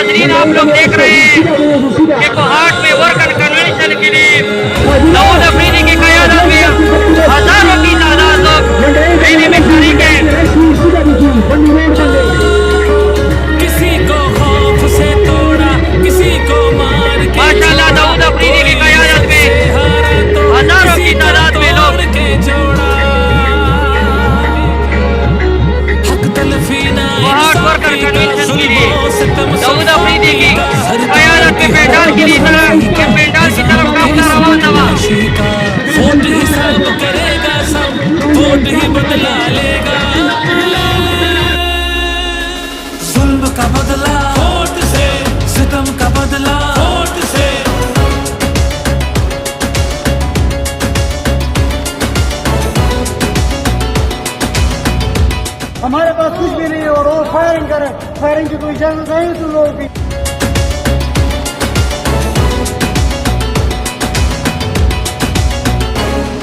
नाजरीन आप लोग देख रहे हैं कि कोहाट में वर्कर कन्वेंशन के लिए दाऊद अफरीदी की क़यादत में हजारों की तादाद लोग रैली में शरीक हैं। किसी को खौफ से तोड़ा, किसी को मार के माशाल्लाह दाऊद अफरीदी की क़यादत में हजारों की तादाद में लोग कोहाट वर्कर कन्वेंशन के लिए दाऊद अफरीदी की क़यादत में पंडाल की तरफ काफिला रवाना हुआ। वोट ही सब करेगा, सब वोट ही बदला लेगा। जुल्म का बदला वोट से, सितम का बदला वोट से। हमारे पास कुछ भी नहीं है और वो फायरिंग करे, फायरिंग की कोई इजाजत नहीं तुम लोगों की।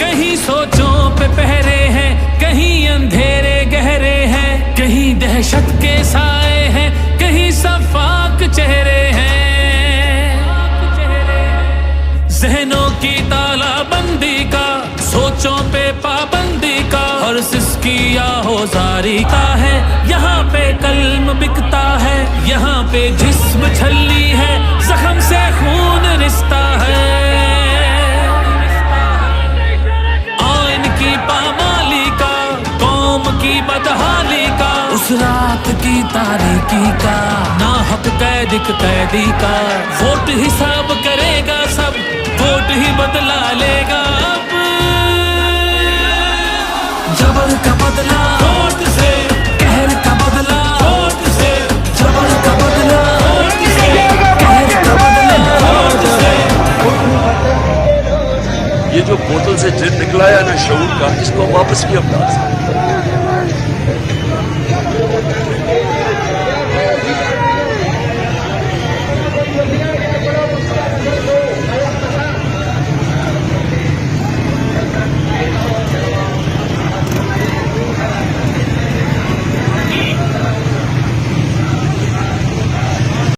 कहीं सोचों पे पहरे हैं, कहीं अंधेरे गहरे हैं, कहीं दहशत के साए हैं, कहीं सफाक चेहरे हैं। जहनों की तालाबंदी का, सोचों पे पाबंदी का, और सिसकी आहोजारी का है। यहाँ पे कल्म बिकता है, यहाँ पे जिस्म छलनी है, जख्म से खून रिश्ता है। आइन की पामाली का, कौम की बदहाली का, उस रात की तारीकी का, नाहक कैदी का। वोट हिसाब करेगा सब, वोट ही बदला लेगा अब। जबर का बदला वोट से, कहर का बदला वोट से। जबर का बदला वोट से, कहर का बदला वोट से। ये जो बोतल से जिन निकला है ना शऊर का, इसको वापस भी अपना